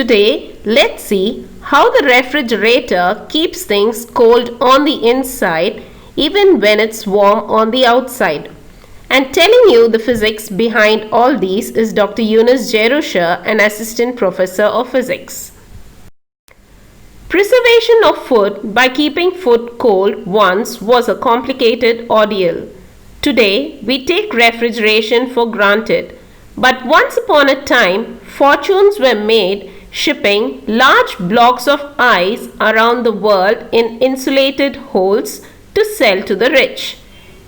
Today, let's see how the refrigerator keeps things cold on the inside even when it's warm on the outside. And telling you the physics behind all these is Dr. Yunus Jerusha, an assistant professor of physics. Preservation of food by keeping food cold once was a complicated ordeal. Today, we take refrigeration for granted. But once upon a time, fortunes were made shipping large blocks of ice around the world in insulated holds to sell to the rich.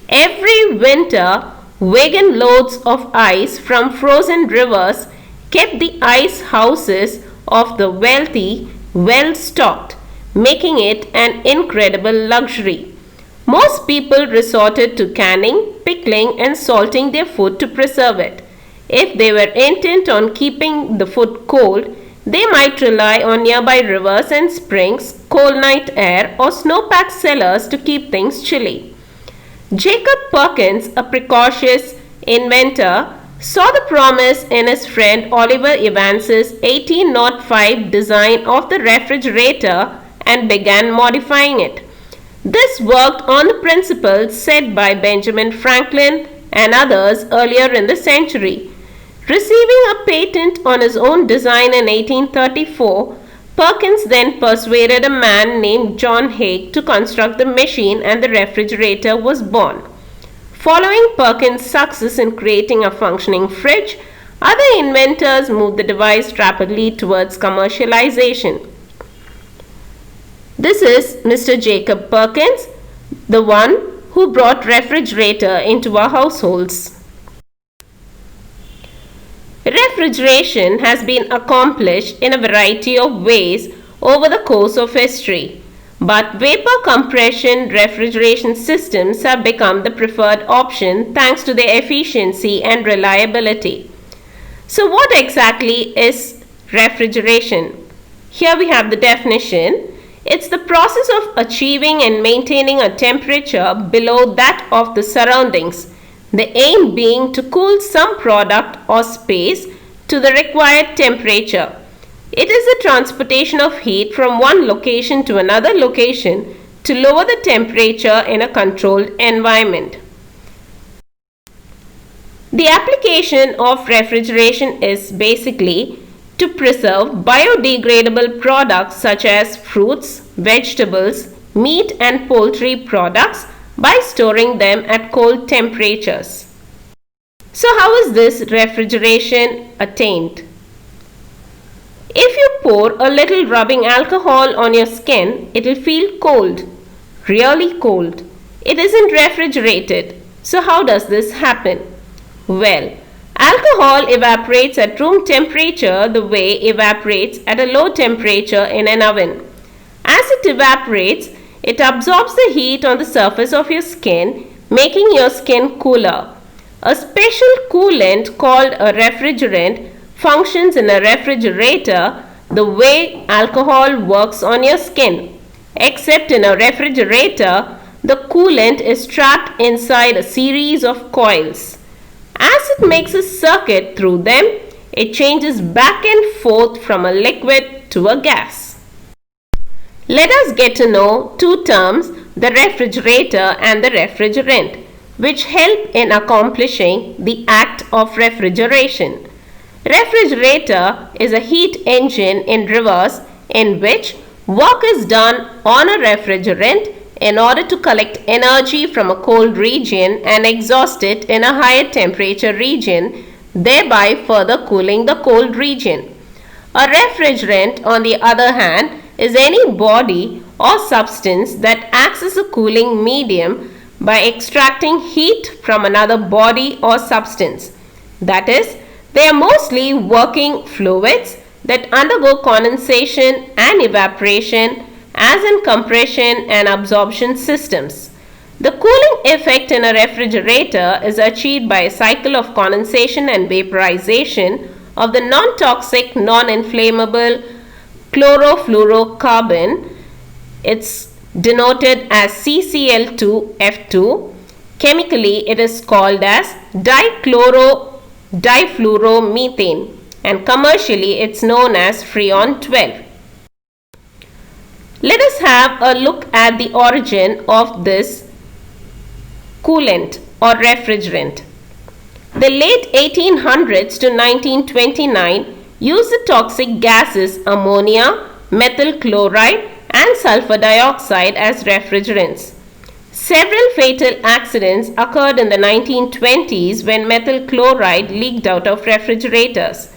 Every winter, wagon loads of ice from frozen rivers kept the ice houses of the wealthy well stocked, making it an incredible luxury. Most people resorted to canning, pickling, and salting their food to preserve it. If they were intent on keeping the food cold, they might rely on nearby rivers and springs, cold night air, or snow-packed cellars to keep things chilly. Jacob Perkins, a precocious inventor, saw the promise in his friend Oliver Evans's 1805 design of the refrigerator and began modifying it. This worked on the principles set by Benjamin Franklin and others earlier in the century. Receiving a patent on his own design in 1834, Perkins then persuaded a man named John Hague to construct the machine, and the refrigerator was born. Following Perkins' success in creating a functioning fridge, other inventors moved the device rapidly towards commercialization. This is Mr. Jacob Perkins, the one who brought refrigerator into our households. Refrigeration has been accomplished in a variety of ways over the course of history, but vapor compression refrigeration systems have become the preferred option thanks to their efficiency and reliability. So what exactly is refrigeration? Here we have the definition. It's the process of achieving and maintaining a temperature below that of the surroundings, the aim being to cool some product or space to the required temperature. It is the transportation of heat from one location to another location to lower the temperature in a controlled environment. The application of refrigeration is basically to preserve biodegradable products such as fruits, vegetables, meat and poultry products by storing them at cold temperatures. So how is this refrigeration attained? If you pour a little rubbing alcohol on your skin, it will feel cold, really cold. It isn't refrigerated. So how does this happen? Well, alcohol evaporates at room temperature the way it evaporates at a low temperature in an oven. As it evaporates, it absorbs the heat on the surface of your skin, making your skin cooler. A special coolant called a refrigerant functions in a refrigerator the way alcohol works on your skin. Except in a refrigerator, the coolant is trapped inside a series of coils. As it makes a circuit through them, it changes back and forth from a liquid to a gas. Let us get to know two terms, the refrigerator and the refrigerant, which help in accomplishing the act of refrigeration. Refrigerator is a heat engine in reverse in which work is done on a refrigerant in order to collect energy from a cold region and exhaust it in a higher temperature region, thereby further cooling the cold region. A refrigerant, on the other hand, is any body or substance that acts as a cooling medium by extracting heat from another body or substance. That is, they are mostly working fluids that undergo condensation and evaporation as in compression and absorption systems. The cooling effect in a refrigerator is achieved by a cycle of condensation and vaporization of the non-toxic, non-inflammable chlorofluorocarbon. It's denoted as CCl2F2. Chemically, it is called as difluoromethane. and commercially it's known as Freon 12. Let us have a look at the origin of this coolant or refrigerant. The late 1800s to 1929 used the toxic gases ammonia, methyl chloride and sulfur dioxide as refrigerants. Several fatal accidents occurred in the 1920s when methyl chloride leaked out of refrigerators.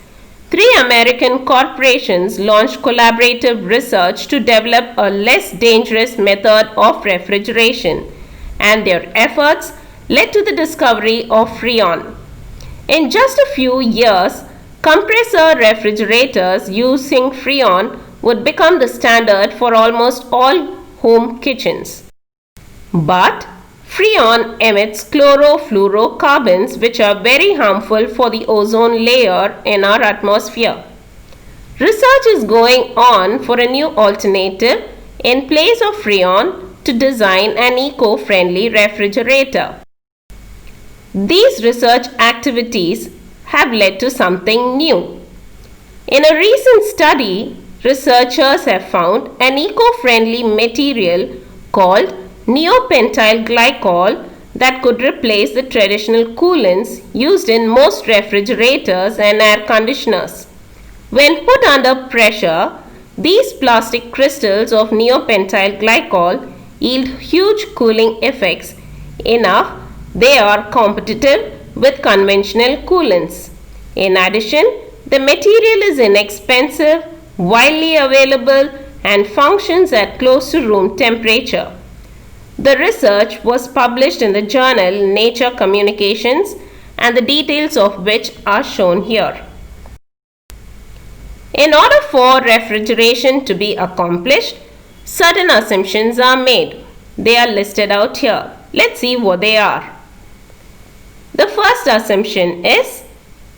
3 American corporations launched collaborative research to develop a less dangerous method of refrigeration, and their efforts led to the discovery of Freon. In just a few years, compressor refrigerators using Freon would become the standard for almost all home kitchens. But Freon emits chlorofluorocarbons which are very harmful for the ozone layer in our atmosphere. Research is going on for a new alternative in place of Freon to design an eco-friendly refrigerator. These research activities have led to something new. In a recent study, researchers have found an eco-friendly material called neopentyl glycol that could replace the traditional coolants used in most refrigerators and air conditioners. When put under pressure, these plastic crystals of neopentyl glycol yield huge cooling effects enough they are competitive with conventional coolants. In addition, the material is inexpensive, widely available and functions at close to room temperature. The research was published in the journal Nature Communications and the details of which are shown here. In order for refrigeration to be accomplished, certain assumptions are made. They are listed out here. Let's see what they are. The first assumption is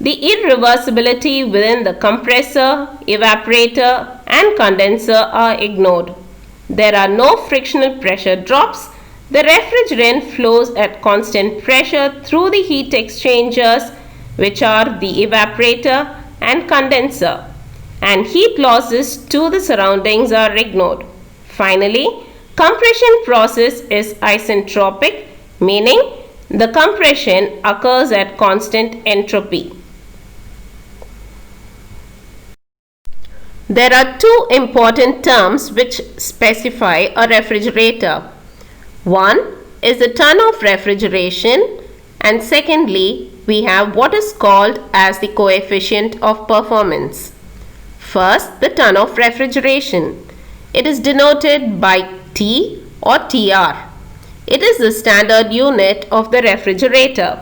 the irreversibility within the compressor, evaporator and condenser are ignored. There are no frictional pressure drops. The refrigerant flows at constant pressure through the heat exchangers, which are the evaporator and condenser, and heat losses to the surroundings are ignored. Finally, compression process is isentropic, meaning the compression occurs at constant entropy. There are 2 important terms which specify a refrigerator. One is the ton of refrigeration, and secondly, we have what is called as the coefficient of performance. First, the ton of refrigeration. It is denoted by T or TR. It is the standard unit of the refrigerator.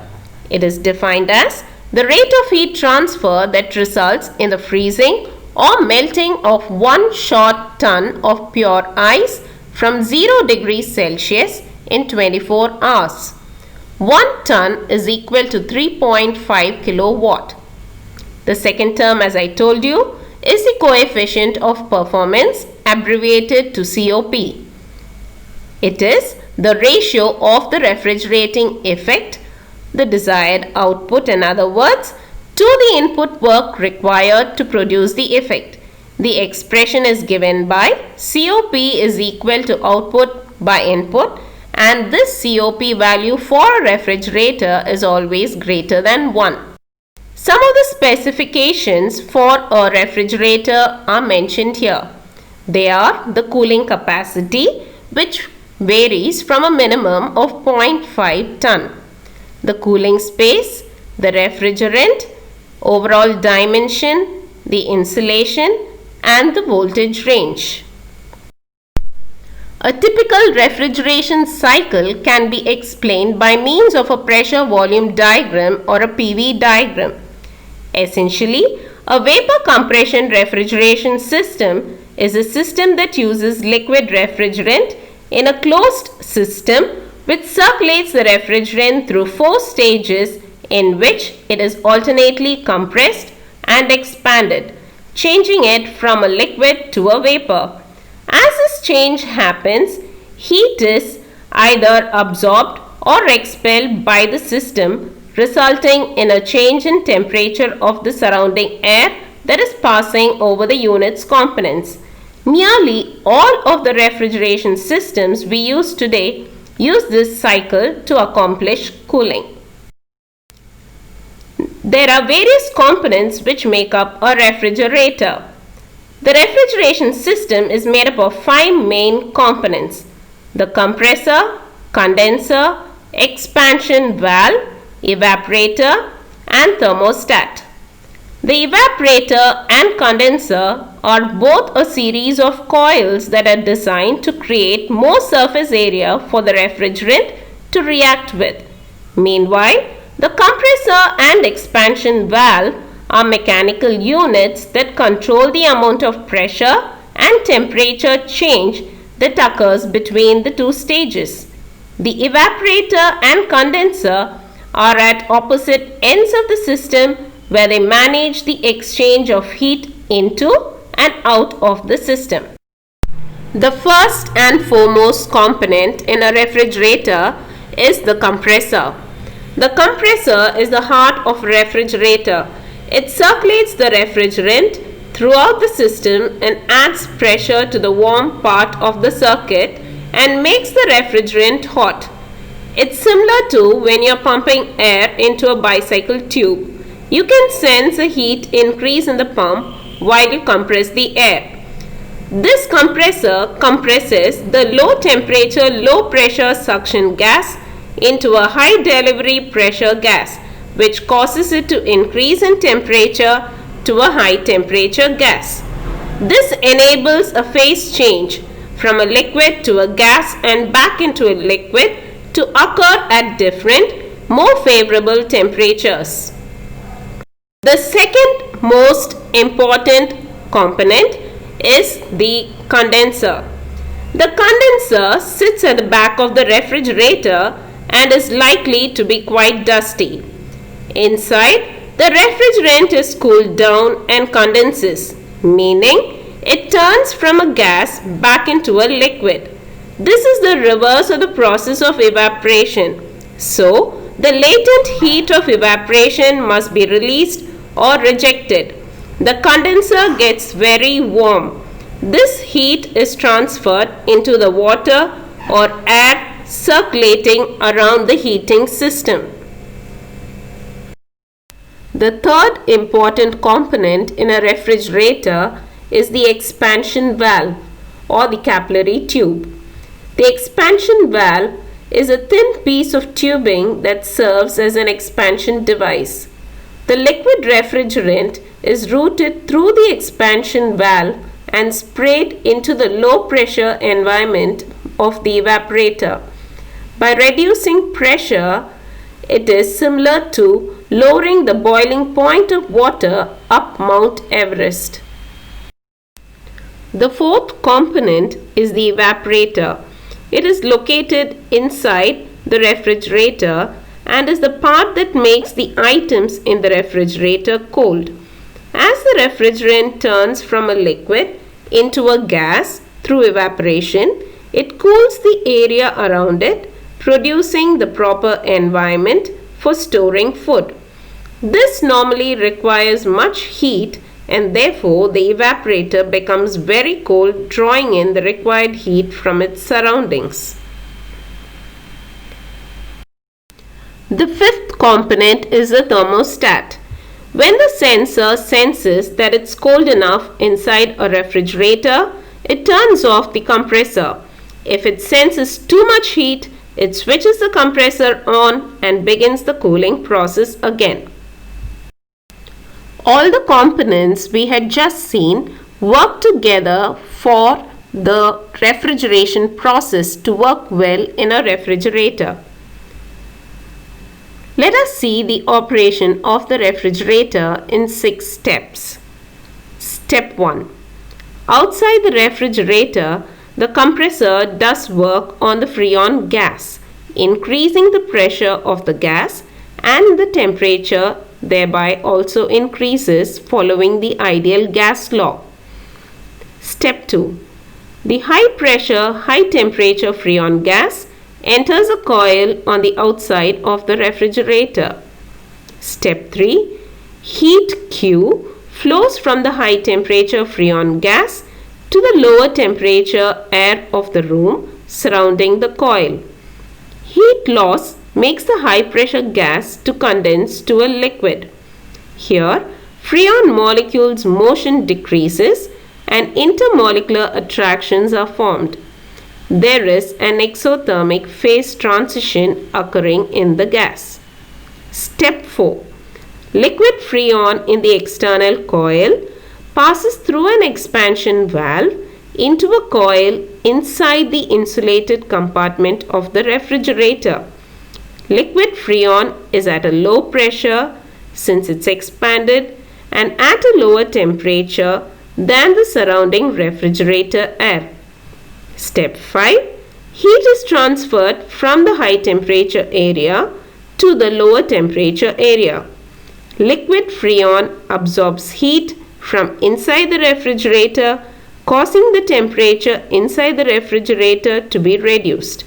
It is defined as the rate of heat transfer that results in the freezing or melting of 1 short ton of pure ice from 0 degrees Celsius in 24 hours. 1 ton is equal to 3.5 kilowatt. The second term, as I told you, is the coefficient of performance, abbreviated to COP. It is the ratio of the refrigerating effect, the desired output, in other words, to the input work required to produce the effect. The expression is given by COP is equal to output by input, and this COP value for a refrigerator is always greater than 1. Some of the specifications for a refrigerator are mentioned here. They are the cooling capacity, which varies from a minimum of 0.5 ton, the cooling space, the refrigerant, overall dimension, the insulation, and the voltage range. A typical refrigeration cycle can be explained by means of a pressure volume diagram or a PV diagram. Essentially, a vapor compression refrigeration system is a system that uses liquid refrigerant in a closed system which circulates the refrigerant through 4 stages in which it is alternately compressed and expanded, changing it from a liquid to a vapor. As this change happens, heat is either absorbed or expelled by the system, resulting in a change in temperature of the surrounding air that is passing over the unit's components. Nearly all of the refrigeration systems we use today use this cycle to accomplish cooling. There are various components which make up a refrigerator. The refrigeration system is made up of 5 main components: the compressor, condenser, expansion valve, evaporator, and thermostat. The evaporator and condenser are both a series of coils that are designed to create more surface area for the refrigerant to react with. Meanwhile, the compressor and expansion valve are mechanical units that control the amount of pressure and temperature change that occurs between the two stages. The evaporator and condenser are at opposite ends of the system where they manage the exchange of heat into and out of the system. The first and foremost component in a refrigerator is the compressor. The compressor is the heart of a refrigerator. It circulates the refrigerant throughout the system and adds pressure to the warm part of the circuit and makes the refrigerant hot. It's similar to when you're pumping air into a bicycle tube. You can sense a heat increase in the pump while you compress the air. This compressor compresses the low temperature, low pressure suction gas into a high delivery pressure gas, which causes it to increase in temperature to a high temperature gas. This enables a phase change from a liquid to a gas and back into a liquid to occur at different, more favorable temperatures. The second most important component is the condenser. The condenser sits at the back of the refrigerator and is likely to be quite dusty. Inside, the refrigerant is cooled down and condenses, meaning it turns from a gas back into a liquid. This is the reverse of the process of evaporation. So, the latent heat of evaporation must be released or rejected. The condenser gets very warm. This heat is transferred into the water or air circulating around the heating system. The third important component in a refrigerator is the expansion valve or the capillary tube. The expansion valve is a thin piece of tubing that serves as an expansion device. The liquid refrigerant is routed through the expansion valve and sprayed into the low pressure environment of the evaporator. By reducing pressure, it is similar to lowering the boiling point of water up Mount Everest. The fourth component is the evaporator. It is located inside the refrigerator and is the part that makes the items in the refrigerator cold. As the refrigerant turns from a liquid into a gas through evaporation, it cools the area around it, producing the proper environment for storing food. This normally requires much heat and therefore the evaporator becomes very cold, drawing in the required heat from its surroundings. The fifth component is the thermostat. When the sensor senses that it's cold enough inside a refrigerator, it turns off the compressor. If it senses too much heat, it switches the compressor on and begins the cooling process again. All the components we had just seen work together for the refrigeration process to work well in a refrigerator. Let us see the operation of the refrigerator in 6 steps. Step 1. Outside the refrigerator, the compressor does work on the freon gas, increasing the pressure of the gas, and the temperature thereby also increases following the ideal gas law. Step 2. The high pressure, high temperature freon gas enters a coil on the outside of the refrigerator. Step 3. Heat Q flows from the high temperature Freon gas to the lower temperature air of the room surrounding the coil. Heat loss makes the high pressure gas to condense to a liquid. Here, Freon molecules' motion decreases and intermolecular attractions are formed. There is an exothermic phase transition occurring in the gas. Step 4. Liquid Freon in the external coil passes through an expansion valve into a coil inside the insulated compartment of the refrigerator. Liquid Freon is at a low pressure since it's expanded and at a lower temperature than the surrounding refrigerator air. Step 5. Heat is transferred from the high temperature area to the lower temperature area. Liquid Freon absorbs heat from inside the refrigerator, causing the temperature inside the refrigerator to be reduced.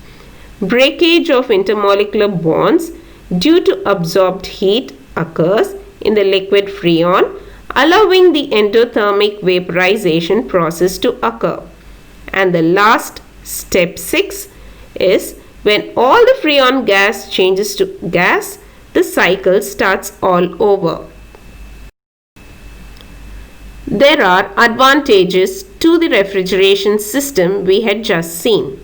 Breakage of intermolecular bonds due to absorbed heat occurs in the liquid Freon, allowing the endothermic vaporization process to occur. And the last, step 6, is when all the Freon gas changes to gas, the cycle starts all over. There are advantages to the refrigeration system we had just seen.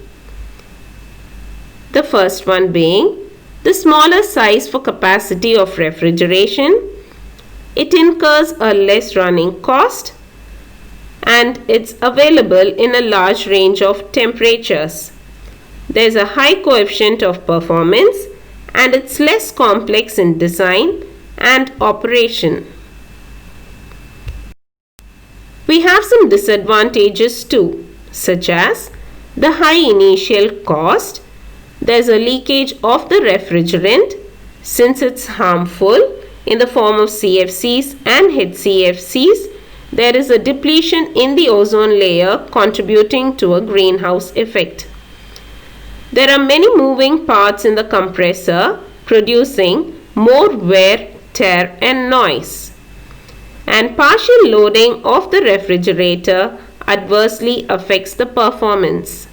The first one being the smaller size for capacity of refrigeration. It incurs a less running cost and it's available in a large range of temperatures. There is a high coefficient of performance and it's less complex in design and operation. We have some disadvantages too, such as the high initial cost. There is a leakage of the refrigerant since it's harmful in the form of CFCs and HCFCs. There is a depletion in the ozone layer contributing to a greenhouse effect. There are many moving parts in the compressor producing more wear, tear and noise. And partial loading of the refrigerator adversely affects the performance.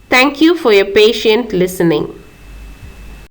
Thank you for your patient listening.